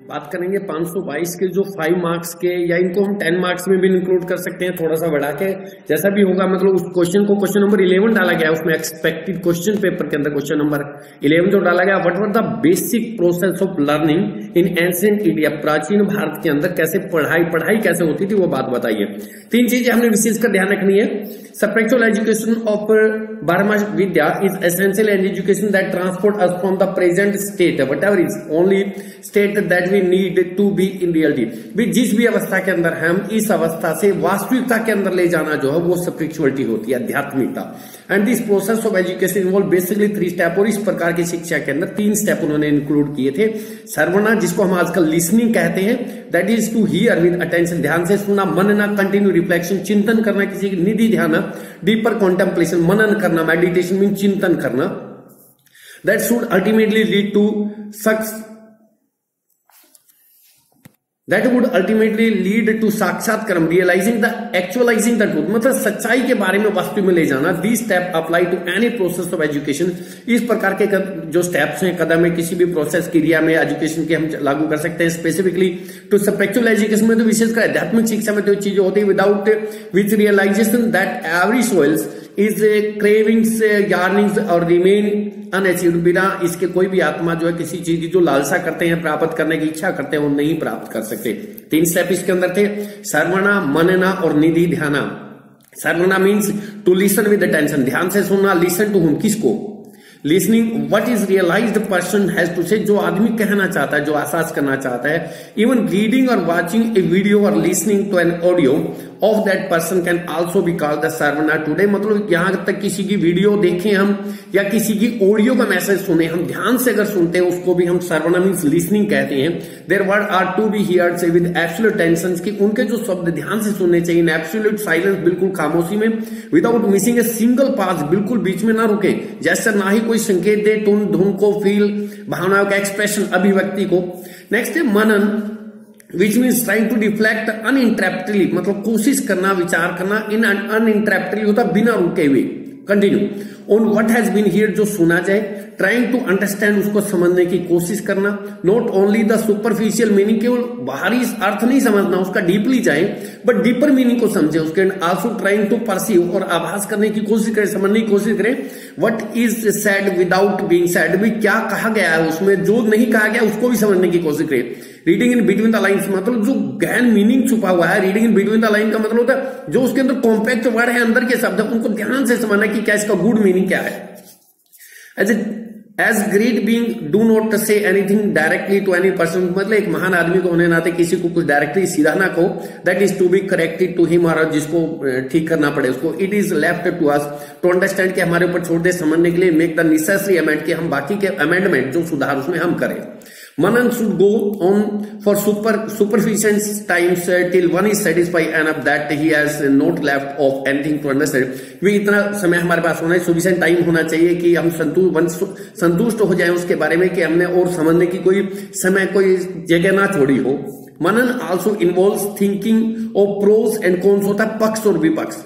बात करेंगे 522 के जो 5 मार्क्स के, या इनको हम 10 मार्क्स में भी इंक्लूड कर सकते हैं थोड़ा सा बढ़ा के, जैसा भी होगा। मतलब उस क्वेश्चन को क्वेश्चन नंबर 11 डाला गया, उसमें एक्सपेक्टेड क्वेश्चन पेपर के अंदर क्वेश्चन नंबर 11 जो डाला गया, what were the basic process of learning in ancient India, प्राचीन भारत के अंदर कैसे पढ़ाई कैसे होती थी वो बात बताइए। 3 चीजें हमने विशेषकर ध्यान रखनी है। Spiritual education of Brahma Vidya is essential education that transport us from the present state whatever is only state that we need to be in reality. जिस भी अवस्था के अंदर हम इस अवस्था से वास्तविकता के अंदर ले जाना जो है वो स्पिरिचुअलिटी होती है, आध्यात्मिकता। And this process of education involve basically 3 step, और इस प्रकार की शिक्षा के अंदर 3 स्टेप उन्होंने इंक्लूड किए थे। श्रवणा, जिसको हम आजकल लिसनिंग कहते हैं, that is to hear with attention, ध्यान से सुनना। मनना, कंटिन्यू रिफ्लेक्शन, चिंतन करना किसी की, निधि ध्यान, डीपर कॉन्टेम्पलेशन, मनन करना, मेडिटेशन मीन चिंतन करना। That should ultimately lead to success, That would ultimately lead to साक्षात्कारम, realizing the actualizing the truth, मतलब सच्चाई के बारे में वास्तव में ले जाना। These steps apply to any process of education। इस प्रकार के जो स्टेप्स हैं, कदम है, किसी भी प्रोसेस क्रिया में एजुकेशन के हम लागू कर सकते हैं। स्पेसिफिकली टू स्पिरिचुअल एजुकेशन में तो विशेषकर आध्यात्मिक शिक्षा में तो चीजें होती है, without which realisation that every souls is cravings, yearnings और रिमेन अनअचीव्ड, बिना इसके कोई भी आत्मा जो है किसी चीज की जो लालसा करते हैं, प्राप्त करने की इच्छा करते हैं, वो नहीं प्राप्त कर सकते। 3 स्टेप इसके अंदर थे, श्रवणा, मनना और निधि ध्याना। Shravana means to listen with attention, ध्यान से सुनना। लिसन टू हुम, किसको? Listening what is realised person has to say, जो आदमी कहना चाहता है, जो एहसास करना चाहता है। इवन रीडिंग और वॉचिंग ए वीडियो और listening to an audio of that person can also be called the shravana today. मतलब यहां तक किसी की वीडियो देखें हम, या किसी की ऑडियो का मैसेज सुने हम, ध्यान से अगर सुनते हैं उसको भी हम श्रवणा मीन्स लिसनिंग कहते हैं। Their word are to be heard with absolute attention, कि उनके जो शब्द ध्यान से सुनने चाहिए, इन एब्सोल्यूट साइलेंस, बिल्कुल खामोशी में, without missing a single pass, बिल्कुल बीच में ना रुके, जैसे ना ही कोई संकेत दे, टून धुन को, फील, भावनाओं का एक्सप्रेशन, अभिव्यक्ति को। नेक्स्ट है manan, which means trying to reflect uninterruptedly, मतलब कोशिश करना, विचार करना, इन अनइंटरप्टली होता बिना रुके हुए, continue, on what has been heard, जो सुना जाए, ट्राइंग टू अंडरस्टैंड, उसको समझने की कोशिश करना, not only the superficial meaning, केवल बाहरी अर्थ नहीं समझना, उसका डीपली जाए, बट डीपर मीनिंग को समझे, उसके आल्सो ट्राइंग टू परसीव, और आभास करने की कोशिश करें, समझने की कोशिश करें। What is said without being said, भी क्या कहा गया है उसमें, जो नहीं कहा गया उसको भी समझने की कोशिश करें। Reading in between the lines, मतलब जो गहन मीनिंग छुपा हुआ है। Reading in between the line का मतलब होता है जो उसके अंदर कॉम्पैक्ट वर्ड है, अंदर के शब्द है, उनको ध्यान से समझना कि क्या इसका गुड मीनिंग क्या है। As great being do not say anything directly to any person, मतलब एक महान आदमी को होने नाते किसी को कुछ डायरेक्टली सीधा ना कहो। That is to be corrected to him, और जिसको ठीक करना पड़े उसको। It is left to us to understand, कि हमारे ऊपर छोड़ दे समझने के लिए। मेक द नेसेसरी अमेंड, कि हम बाकी के अमेंडमेंट जो सुधार उसमें हम करें। मनन should go on for superficial times till one is satisfied enough that he has not left of anything to understand। वे इतना समय हमारे पास होना है, sufficient टाइम होना चाहिए कि हम संतुष्ट हो जाएं उसके बारे में, कि हमने और समझने की कोई समय, कोई जगह ना छोड़ी हो। मनन also involves thinking of pros and cons, होता है पक्ष और विपक्ष,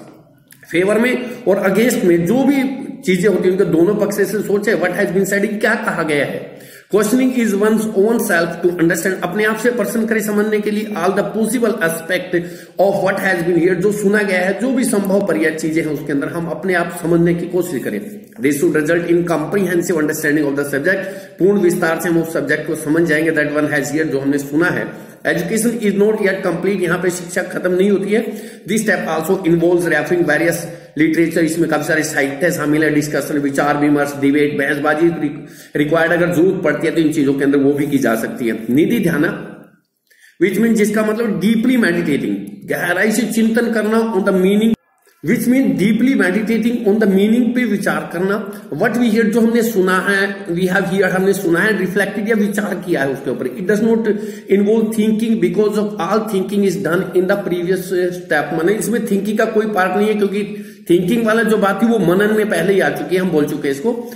फेवर में और अगेंस्ट में, जो भी चीजें होती है उनके दोनों पक्ष से सोचे। व्हाट हैज बीन सेड, क्या कहा गया है। Questioning is one's own self to understand, अपने आप से प्रश्न करें समझने के लिए। All the possible aspect of what has been heard, जो सुना गया है, जो भी संभव पर्याय चीजें हैं उसके अंदर हम अपने आप समझने की कोशिश करें। This should result in comprehensive understanding of the subject, पूर्ण विस्तार से हम उस सब्जेक्ट को समझ जाएंगे। दैट वन हैज हियर्ड, जो हमने सुना है। Education is not yet complete, यहाँ पे शिक्षा खत्म नहीं होती है। This step also involves referring various literature, इसमें काफी सारे साहित्य शामिल है। डिस्कशन, विचार विमर्श, डिबेट, बहसबाजी रिक्वायर्ड, अगर जरूरत पड़ती है तो इन चीजों के अंदर वो भी की जा सकती है। निधि ध्यान, विच मीन जिसका मतलब डीपली मेडिटेटिंग, गहराई से चिंतन करना on the meaning, which mean deeply meditating on the meaning पे विचार करना। व्हाट वी हियर, जो हमने सुना है, वी हैव हियर, हमने सुना है, रिफ्लेक्टेड या विचार किया है उसके ऊपर। It does not involve thinking, because of all thinking is done in the previous step. माने इसमें थिंकिंग का कोई पार्ट नहीं है, क्योंकि थिंकिंग वाला जो बात थी वो मनन में पहले ही आ चुकी है, हम बोल चुके हैं इसको।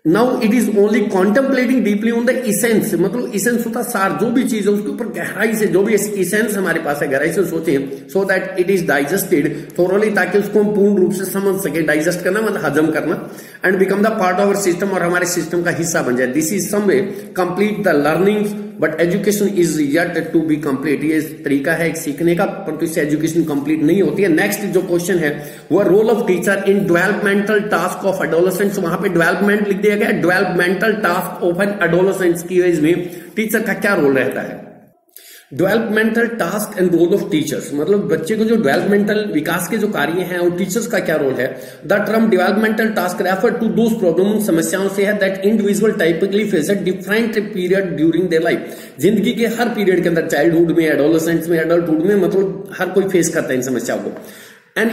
Now it is only contemplating deeply on the essence, मतलब इसेंस होता सार, जो भी चीज है उसके ऊपर गहराई से, जो भी इसेंस हमारे पास है गहराई से सोचे, so that it is digested thoroughly, ताकि उसको हम पूर्ण रूप से समझ सके। डाइजेस्ट करना मतलब हजम करना। And become the part of our system, और हमारे सिस्टम का हिस्सा बन जाए। This is some way complete the learning but education is yet to be complete. ये तरीका है एक सीखने का, परंतु इससे एजुकेशन कंप्लीट नहीं होती है। नेक्स्ट जो क्वेश्चन है वो role of teacher in developmental task of adolescents. वहां पे डेवलपमेंट लिख दिया गया, developmental task of an adolescents की एज में टीचर का क्या रोल रहता है। Developmental task and role of teachers, मतलब बच्चे को जो डेवलपमेंटल विकास के जो कार्य हैं और टीचर्स का क्या रोल है। The term developmental task refer to those problem, उन समस्याओं से है that individual typically face at different period during their life. जिंदगी के हर पीरियड के अंदर, चाइल्डहुड में, एडोलेसेंस में, एडल्टहुड में, मतलब हर कोई फेस करता है इन समस्याओं को। एंड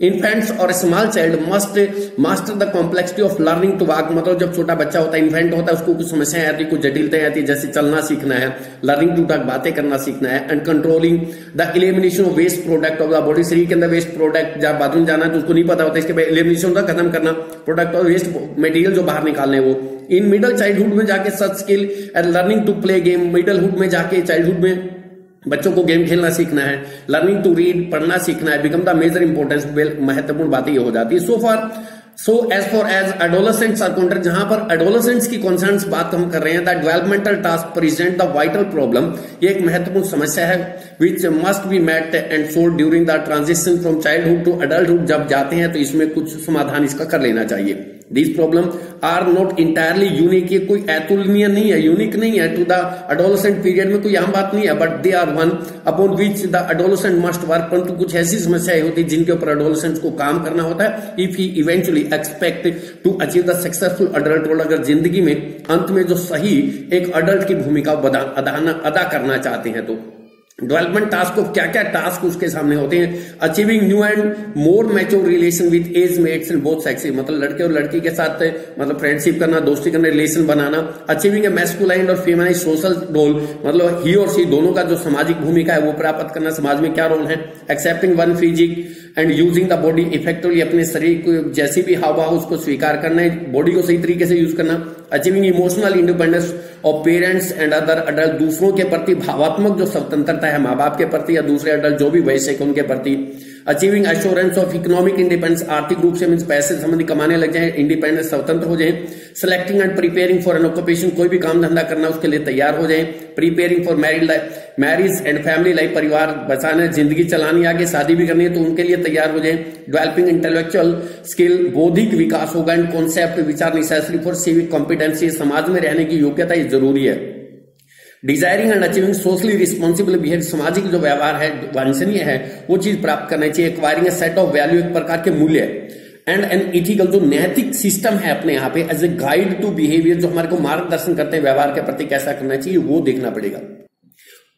इन्फेंट्स और small child must master the complexity of learning to walk, मतलब जब छोटा बच्चा होता है, इन्फेंट होता है, उसको कुछ समस्याएं आती है, कुछ जटिलताएं आती है, जैसे चलना सीखना है, लर्निंग टू टॉक, बातें करना सीखना है। And controlling the elimination of waste product of the body, शरीर के अंदर वेस्ट प्रोडक्ट, जब बाथरूम जाना है तो उसको नहीं पता होता, इसके बाद एलिमिनेशन होता, खत्म करना प्रोडक्ट और वेस्ट मटेरियल जो बाहर निकालने वो। इन मिडल चाइल्डहुड में जाके such skill and learning to play game, middlehood में जाके, चाइल्डहुड में बच्चों को गेम खेलना सीखना है, लर्निंग टू रीड, पढ़ना सीखना है, बिकम द मेजर इंपॉर्टेंस। महत्वपूर्ण बातें ये हो जाती है। So as for as adolescents are concern, जहां पर एडोलेसेंट्स की कंसर्न्स बात हम कर रहे हैं, the developmental task present the vital problem, ये एक महत्वपूर्ण समस्या है which must be met and solve during the transition from childhood to adulthood. जब जाते हैं तो इसमें कुछ समाधान इसका कर लेना चाहिए। These problems are not entirely unique, ये कोई अतुलनीय नहीं है, यूनिक नहीं है टू द एडोलेसेंट पीरियड में, कोई आम बात नहीं है, but they are one upon which the adolescent must work. परंतु कुछ ऐसी समस्याएं होती है जिनके ऊपर एडोलेसेंट को काम करना होता है। If he eventually expect to achieve the successful adulthood, अगर जिंदगी में अंत में जो सही एक अडल्ट की भूमिका अदा करना चाहते हैं तो डेवलपमेंट टास्क को क्या क्या टास्क उसके सामने होते हैं। Achieving new and more mature relation with age mates in both sexes, मतलब लड़के और लड़की के साथ मतलब फ्रेंडशिप करना, दोस्ती करना, रिलेशन बनाना। अचीविंग ए मैस्कुलाइन और फेमिनाइन सोशल रोल, मतलब ही और सी दोनों का जो सामाजिक भूमिका है वो प्राप्त करना, समाज में क्या रोल है। Accepting one physique and using the body effectively, अपने शरीर को जैसी भी हाव भाव उसको स्वीकार करना है, बॉडी को सही तरीके से यूज करना। Achieving emotional independence of parents and other adult, दूसरों के प्रति भावात्मक जो स्वतंत्रता है माँ बाप के प्रति या दूसरे अडल्ट जो भी वयस्क उनके प्रति। Achieving assurance of economic independence, आर्थिक रूप से मींस पैसे संबंधी कमाने लग जाए, इंडिपेंडेंस, स्वतंत्र हो जाए। Selecting and preparing for an occupation, कोई भी काम धंधा करना उसके लिए तैयार हो जाए। Preparing for marriage and family life, परिवार बचाना, जिंदगी चलानी, आगे शादी भी करनी है तो उनके लिए तैयार हो जाए। डेवलपिंग इंटेलेक्चुअल स्किल, बौद्धिक विकास होगा। एंड कॉन्सेप्ट विचार नेसेसरी फॉर सिविक कॉम्पिटेंसी, समाज में रहने की योग्यता ये जरूरी है। Desiring and achieving socially responsible behaviour, सामाजिक जो व्यवहार है, वांछनीय है, वो चीज प्राप्त करना चाहिए। Acquiring A set of value, एक प्रकार के मूल्य। एंड एन इथिकल, जो नैतिक सिस्टम है अपने यहाँ पे as a guide to behaviour, जो हमारे को मार्गदर्शन करते हैं व्यवहार के प्रति कैसा करना चाहिए, वो देखना पड़ेगा।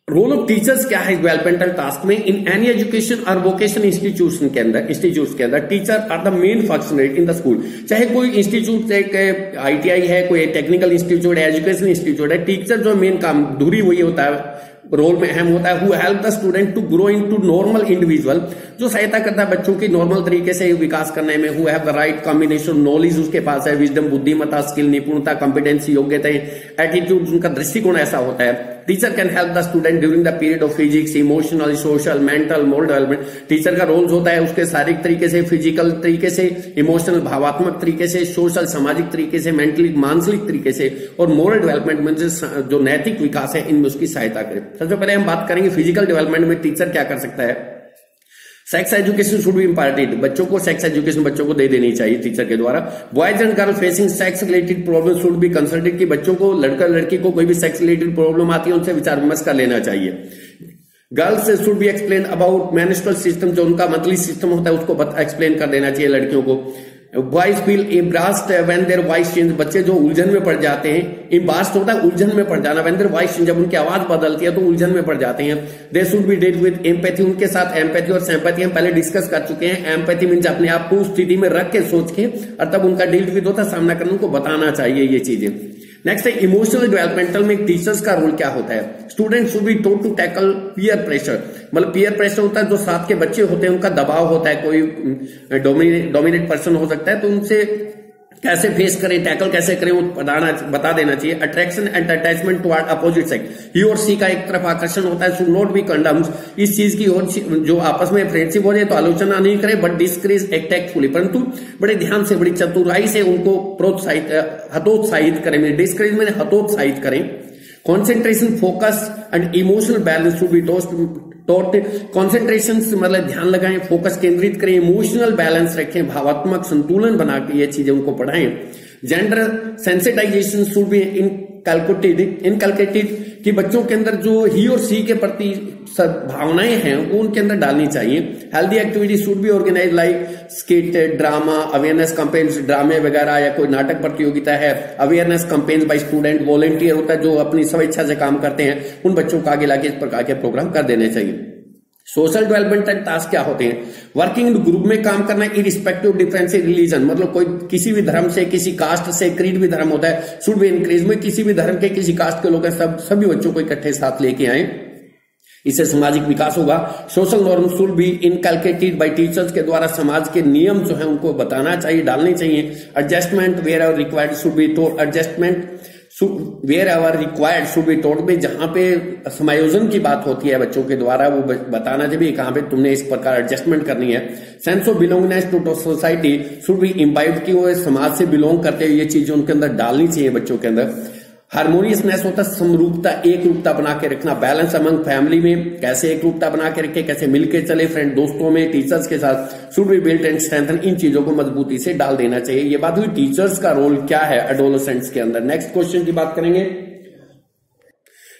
रोल ऑफ टीचर्स क्या है डेवलपमेंटल टास्क में। इन एनी एजुकेशन और वोकेशनल इंस्टीट्यूट के अंदर teacher are the main functionary in the school. चाहे कोई इंस्टीट्यूट, एक ITI है, कोई टेक्निकल इंस्टीट्यूट है, एजुकेशन इंस्टीट्यूट है, टीचर जो मेन काम धुरी वही होता है, रोल में अहम होता है। Who help the student to grow into normal individual, जो सहायता करता है बच्चों की नॉर्मल तरीके से विकास करने में। Who have the right combination knowledge, उसके पास है, विजडम, बुद्धिमत्ता, स्किल, निपुणता, कॉम्पिटेंसी, योग्यता, एटीट्यूड, उनका दृष्टिकोण ऐसा होता है। Teacher can help the student during the period of physics, emotional, social, mental, moral development. Teacher का रोल होता है उसके शारीरिक तरीके से, फिजिकल तरीके से, इमोशनल भावात्मक तरीके से, सोशल सामाजिक तरीके से, मेंटली मानसिक तरीके से, और मोरल डेवलपमेंट में जो नैतिक विकास है इनमें उसकी सहायता करे। सबसे पहले हम बात करेंगे फिजिकल डेवलपमेंट में टीचर क्या कर सकता है। Sex education should be imparted, बच्चों को सेक्स एजुकेशन बच्चों को दे देनी चाहिए टीचर के द्वारा। Boys and girl facing sex related problem should be consulted, कि बच्चों को, लड़का लड़की को कोई भी सेक्स रिलेटेड प्रॉब्लम आती है उनसे विचार विमर्श कर लेना चाहिए। Girls should be explain about menstrual system, जो उनका मंथली सिस्टम होता है उसको एक्सप्लेन कर देना चाहिए लड़कियों को। Boys feel embarrassed when their voice change, बच्चे जो उलझन में पड़ जाते हैं, एम्बारास्ड होता है उलझन में पड़ जाना, व्हेन देयर वॉइस चेंज, जब उनकी आवाज बदलती है तो उलझन में पड़ जाते हैं। They should be dealt with empathy, उनके साथ एम्पैथी और सिंपैथी हम पहले डिस्कस कर चुके हैं। एम्पैथी मींस अपने आप को उस स्थिति में रख के सोच के और तब उनका डील विद होता है, सामना करने, उनको बताना चाहिए ये चीजें। नेक्स्ट है इमोशनल डेवलपमेंटल में टीचर्स का रोल क्या होता है। Student should be told to tackle peer pressure, मतलब पीयर प्रेशर होता है जो साथ के बच्चे होते हैं उनका दबाव होता है, कोई डोमिनेट पर्सन हो सकता है, तो उनसे कैसे फेस करें, टैकल कैसे करें, वो बता देना चाहिए। Attraction and attachment toward opposite sex, ही और सी का एक तरफ आकर्षण होता है, शुड नॉट बी कंडम्स, इस चीज की और जो आपस में फ्रेंडशिप हो जाए तो आलोचना नहीं करे, बट डिस्करेज एक्ट टैक्टफुली, परंतु बड़े ध्यान से, बड़ी चतुराई से उनको प्रोत्साहित, हतोत्साहित करें। डिस्करेज में हतोत्साहित करें। Concentration, focus and emotional balance should be taught. Concentration मतलब ध्यान लगाएं, फोकस केंद्रित करें, इमोशनल बैलेंस रखें, भावात्मक संतुलन बना के ये चीजें उनको पढ़ाएं। Gender sensitization should be inculcated, कि बच्चों के अंदर जो ही और सी के प्रति भावनाएं हैं वो उनके अंदर डालनी चाहिए। Healthy activity should be organise like skit, drama, awareness campaigns, ड्रामे वगैरह, या कोई नाटक प्रतियोगिता है, awareness campaigns by student, volunteer होता है जो अपनी स्वेच्छा से काम करते हैं, उन बच्चों को आगे लाके इस प्रकार के प्रोग्राम कर देने चाहिए। सोशल डेवलपमेंट टास्क क्या होते हैं? वर्किंग इन ग्रुप में काम करना, इरिस्पेक्टिव डिफरेंस इन रिलीजन, मतलब कोई किसी भी धर्म से, किसी कास्ट से, क्रीड भी धर्म होता है, शुड बी इंक्रीज में किसी भी धर्म के, किसी कास्ट के लोग हैं, सभी बच्चों को इकट्ठे साथ लेके आए, इससे सामाजिक विकास होगा। Social norm should be inculcated bye teachers, के द्वारा समाज के नियम जो है उनको बताना चाहिए, डालने चाहिए। Adjustment wherever required should be told, adjustment wherever required should be told, में जहां पे समायोजन की बात होती है बच्चों के द्वारा वो बताना चाहिए कहां पे तुमने इस प्रकार एडजस्टमेंट करनी है। Sense of belongingness to society should be imbibed, की वो समाज से बिलोंग करते हुए ये चीजें उनके अंदर डालनी चाहिए बच्चों के अंदर। हार्मोनियसनेस होता है समरूपता, एक रूपता बना के रखना। बैलेंस अमंग फैमिली में कैसे एक रूपता बना के रखे, कैसे मिलके चले, फ्रेंड दोस्तों में, टीचर्स के साथ, should be built and strengthen, इन चीजों को मजबूती से डाल देना चाहिए। ये बात हुई टीचर्स का रोल क्या है एडोलेसेंट्स के अंदर। नेक्स्ट क्वेश्चन की बात करेंगे।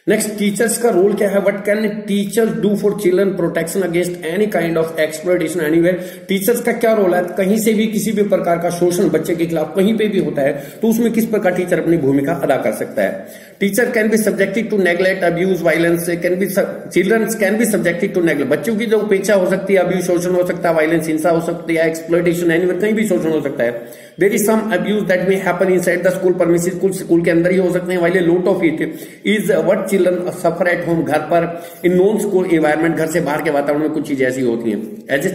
नेक्स्ट, टीचर्स का रोल क्या है? What can teachers do for children protection against any kind of exploitation anywhere. Teachers का क्या रोल है? कहीं से भी किसी भी प्रकार का शोषण बच्चे के खिलाफ कहीं पे भी होता है तो उसमें किस प्रकार टीचर अपनी भूमिका अदा कर सकता है। Teacher can be subjected to neglect, abuse, violence, can be children can be subjected to neglect, बच्चों की जो उपेक्षा हो सकती है, अब्यूज शोषण हो सकता है, वायलेंस हिंसा हो सकती है, एक्सप्लॉयटेशन एनीवेयर कहीं भी शोषण हो सकता है। There is some abuse that may happen inside the school premises, school के अंदर ही हो सकते हैं, while lot of it is what children suffer at home, घर पर, इन नॉन स्कूल एनवायरमेंट, घर से बाहर के वातावरण में कुछ चीजें ऐसी होती हैं। As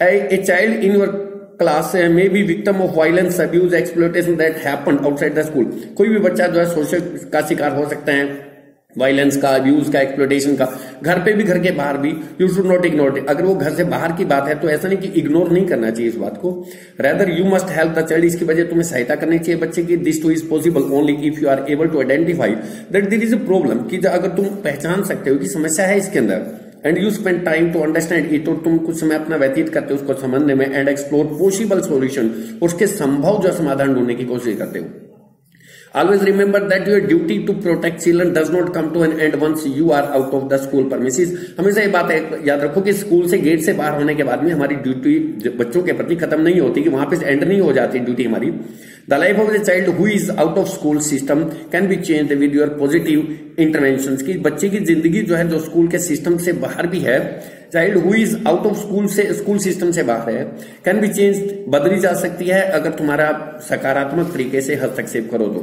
a child in your class में be victim of violence, abuse, exploitation that happen outside the school, कोई भी बच्चा जो है शोषण का शिकार हो सकता है, वायलेंस का, अब्यूज का, एक्सप्लॉयटेशन का, घर पे भी, घर के बाहर भी। You should not ignore it, अगर वो घर से बाहर की बात है तो ऐसा नहीं कि इग्नोर नहीं करना चाहिए इस बात को, rather you must help the child, इसकी वजह तुम्हें सहायता करनी चाहिए बच्चे की। This too is possible only if you are able to identify that there is a problem, कि अगर तुम पहचान सकते हो कि समस्या है इसके अंदर, and you spend time to understand it, और तुम कुछ समय अपना व्यतीत करते हो उसको समझने में, एंड एक्सप्लोर पॉसिबल सॉल्यूशन, उसके संभव जो समाधान ढूंढने की कोशिश करते हो। Always remember that your duty to protect children does not come to an end once you are out of the school premises. हमेशा ये बात याद रखो कि स्कूल से गेट से बाहर होने के बाद में हमारी ड्यूटी बच्चों के प्रति खत्म नहीं होती, कि वहां पे एंड नहीं हो जाती ड्यूटी हमारी। The life of the child who is out of school system can be changed with your positive interventions, कि बच्चे की जिंदगी जो है जो स्कूल के सिस्टम से बाहर भी है, child who is out of school से, स्कूल सिस्टम से बाहर है, कैन बी चेंज, बदली जा सकती है अगर तुम्हारा सकारात्मक तरीके से हस्तक्षेप करो तो।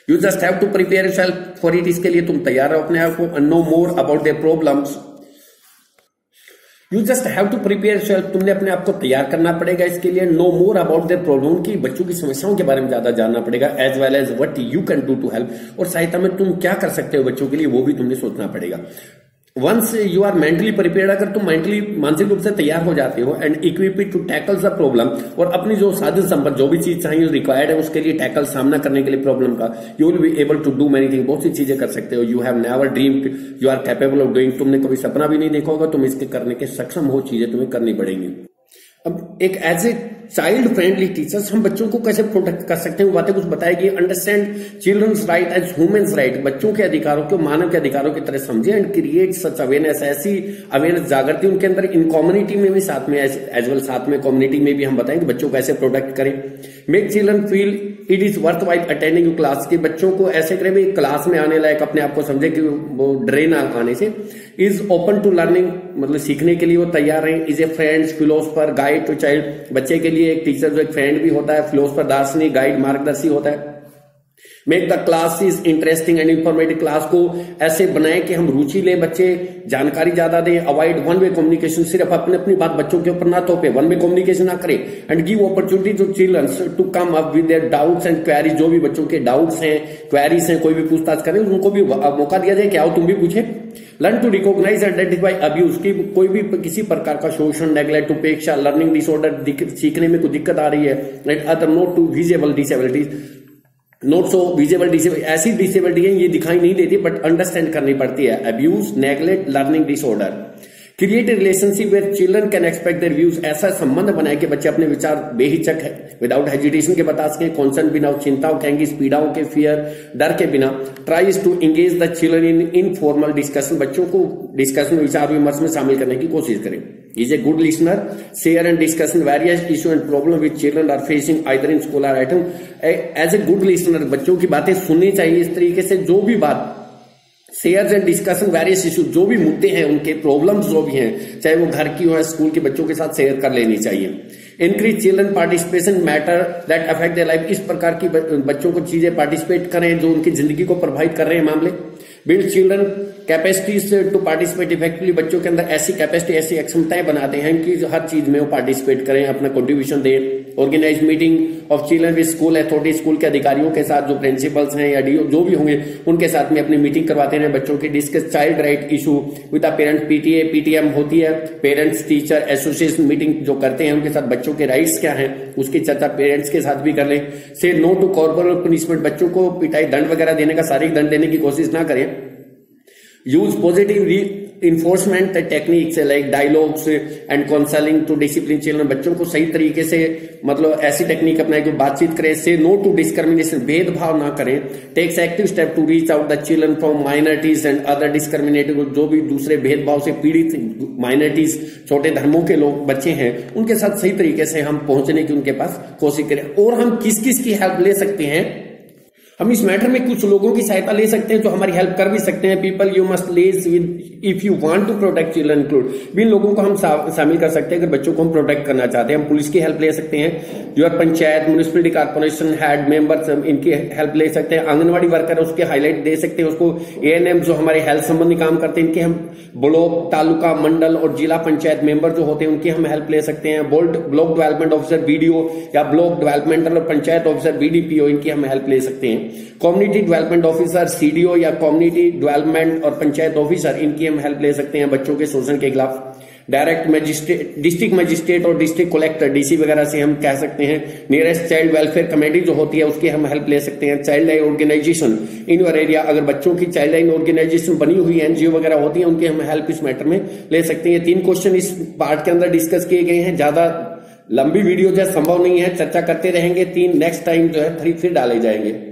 You just have to prepare yourself for it, इसके लिए तुम तैयार रहो अपने आप को। Know more about their problems, you just have to prepare yourself, तुमने अपने आप को तैयार करना पड़ेगा इसके लिए। Know more about their problem, की बच्चों की समस्याओं के बारे में ज्यादा जानना पड़ेगा, as well as what you can do to help, और सहायता में तुम क्या कर सकते हो बच्चों के लिए वो भी तुमने सोचना पड़ेगा। Once you are mentally prepared, अगर तुम मेंटली मानसिक रूप से तैयार हो जाते हो, and equipped to tackle the problem, और अपनी जो साधन संपत्ति जो भी चीज चाहिए रिक्वायर्ड है उसके लिए टैकल, सामना करने के लिए प्रॉब्लम का, you will be able to do many thing, बहुत सी चीजें कर सकते हो। You have never dreamed you are capable of doing, तुमने कभी सपना भी नहीं देखा होगा, तुम इसके करने के सक्षम हो, चीजें तुम्हें करनी पड़ेंगी। अब एक as a child friendly teachers हम बच्चों को कैसे प्रोटेक्ट कर सकते हैं, वो बातें कुछ बताएगी। Understand children's right as humans right, बच्चों के अधिकारों को मानव के अधिकारों की तरह समझे, एंड क्रिएट सच अवेयरनेस, ऐसी अवेयरनेस जागृति उनके अंदर, इन कम्युनिटी में भी साथ में, एज वेल साथ में कम्युनिटी में भी हम बताएंगे बच्चों को कैसे प्रोटेक्ट करें। Make children feel it is worth while attending class, के बच्चों को ऐसे करें भी क्लास में आने लायक अपने आप को समझे कि वो डरे ना आने से। इज ओपन टू लर्निंग, मतलब सीखने के लिए वो तैयार रहे। Is a friends, philosopher, guide to child, बच्चे के लिए एक टीचर जो एक फ्रेंड भी होता है, फिलोसफर दार्शनिक, गाइड मार्गदर्शी होता है। Make the classes interesting and informative, class को ऐसे बनाए कि हम रुचि ले, बच्चे जानकारी ज्यादा दें। अवॉइड वन वे कम्युनिकेशन, सिर्फ अपने अपनी बात बच्चों के ऊपर ना थोपे, वन वे कम्युनिकेशन ना करें। And give opportunity to children to come up with their doubts and queries, जो भी बच्चों के डाउट्स हैं, क्वेरीज हैं, कोई भी पूछताछ करें, उनको भी मौका दिया जाए कि आओ तुम भी पूछे। Learn to recognise identify abuse, की कोई भी किसी प्रकार का शोषण, नेग्लेक्ट, उपेक्षा, लर्निंग डिसऑर्डर, सीखने में कोई दिक्कत आ रही है, and other not too visible disabilities, not so visible disability, ऐसी डिसेबिलिटी है ये दिखाई नहीं देती बट अंडरस्टैंड करनी पड़ती है। Abuse, neglect, learning disorder. Create relationship where children can expect their views, ऐसा संबंध बनाए कि बच्चे अपने विचार बेहिचक है, विदाउट हेजिटेशन के बता सकें, कॉन्सर्न बिना चिंताओं के, पीड़ाओं के, फियर, डर के बिना। Tries to engage the children in informal discussion, बच्चों को डिस्कशन, विचार विमर्श में शामिल करने की कोशिश करें। Is a good listener, share and discussion various issue and problem with children are facing either in school or at home. As a good listener, बच्चों की बातें सुननी चाहिए इस तरीके से, जो भी बात shares and discussion various issue, जो भी मुद्दे हैं उनके प्रॉब्लम्स जो भी हैं, चाहे वो घर की हो या स्कूल के बच्चों के साथ शेयर कर लेनी चाहिए। Increase children participation matter that affect their life, इस प्रकार की बच्चों को चीजें पार्टिसिपेट करें जो उनकी जिंदगी को प्रभावित कर रहे हैं मामले। Build children capacities to participate effectively, बच्चों के अंदर ऐसी कैपेसिटी, ऐसी क्षमताएं बनाते हैं कि हर चीज में वो पार्टिसिपेट करें, अपना कंट्रीब्यूशन दें। Organise meeting of children with school authority, school के अधिकारियों के साथ, जो प्रिंसिपल्स हैं या डीओ जो भी होंगे उनके साथ में अपनी मीटिंग करवाते हैं बच्चों की। Discuss child right issue with the parent, PTA PTM होती है, पेरेंट्स टीचर एसोसिएशन मीटिंग जो करते हैं उनके साथ बच्चों के राइट्स क्या हैं उसकी चर्चा पेरेंट्स के साथ भी कर लें। से नो टू कॉर्पोरल पनिशमेंट, बच्चों को पिटाई, दंड वगैरह देने का, शारीरिक दंड देने की कोशिश ना करें। Use positive enforcement techniques like dialogues and counselling to discipline children, बच्चों को सही तरीके से मतलब ऐसी टेक्निक अपनाए जो बातचीत करें। से नो टू डिस्क्रिमिनेशन, भेदभाव ना करें। Takes active step to reach out the children from minorities and other discriminated, जो भी दूसरे भेदभाव से पीड़ित माइनॉरिटीज, छोटे धर्मों के लोग बच्चे हैं, उनके साथ सही तरीके से हम पहुंचने की उनके पास कोशिश करें। और हम किस किस की हेल्प ले सकते हैं, हम इस मैटर में कुछ लोगों की सहायता ले सकते हैं जो हमारी हेल्प कर भी सकते हैं। People you must liaise with if you want to protect children include, इन लोगों को हम शामिल कर सकते हैं अगर बच्चों को हम प्रोटेक्ट करना चाहते हैं। हम पुलिस की हेल्प ले सकते हैं, your panchayat, municipality corporation head members, इनकी हेल्प ले सकते हैं। आंगनबाड़ी वर्कर उसके हाईलाइट दे सकते हैं उसको। एएनएम जो हमारे हेल्थ संबंधी काम करते हैं, इनके हम ब्लॉक, तालुका, मंडल और जिला पंचायत मेंबर जो होते हैं उनकी हम हेल्प ले सकते हैं। ब्लॉक डेवलपमेंट ऑफिसर बीडीओ या ब्लॉक डेवलपमेंटल और पंचायत ऑफिसर बीडीपीओ, इनकी हम हेल्प ले सकते हैं। कम्युनिटी डेवलपमेंट ऑफिसर सीडीओ या कम्युनिटी डेवलपमेंट और पंचायत ऑफिसर, इनकी हम हेल्प ले सकते हैं बच्चों के शोषण के खिलाफ। डायरेक्ट मजिस्ट्रेट, डिस्ट्रिक्ट मजिस्ट्रेट और डिस्ट्रिक्ट कलेक्टर डीसी वगैरह से हम कह सकते हैं। नियरेस्ट चाइल्ड वेलफेयर कमेटी जो होती है उसकी हम हेल्प ले सकते हैं। Child line organisation in your area, अगर बच्चों की चाइल्ड लाइन ऑर्गेनाइजेशन बनी हुई एनजीओ वगैरह होती है उनकी हम हेल्प इस मैटर में ले सकते हैं। 3 क्वेश्चन इस पार्ट के अंदर डिस्कस किए गए हैं, ज्यादा लंबी वीडियो जो है संभव नहीं है, चर्चा करते रहेंगे। 3 नेक्स्ट टाइम जो है फिर डाले जाएंगे।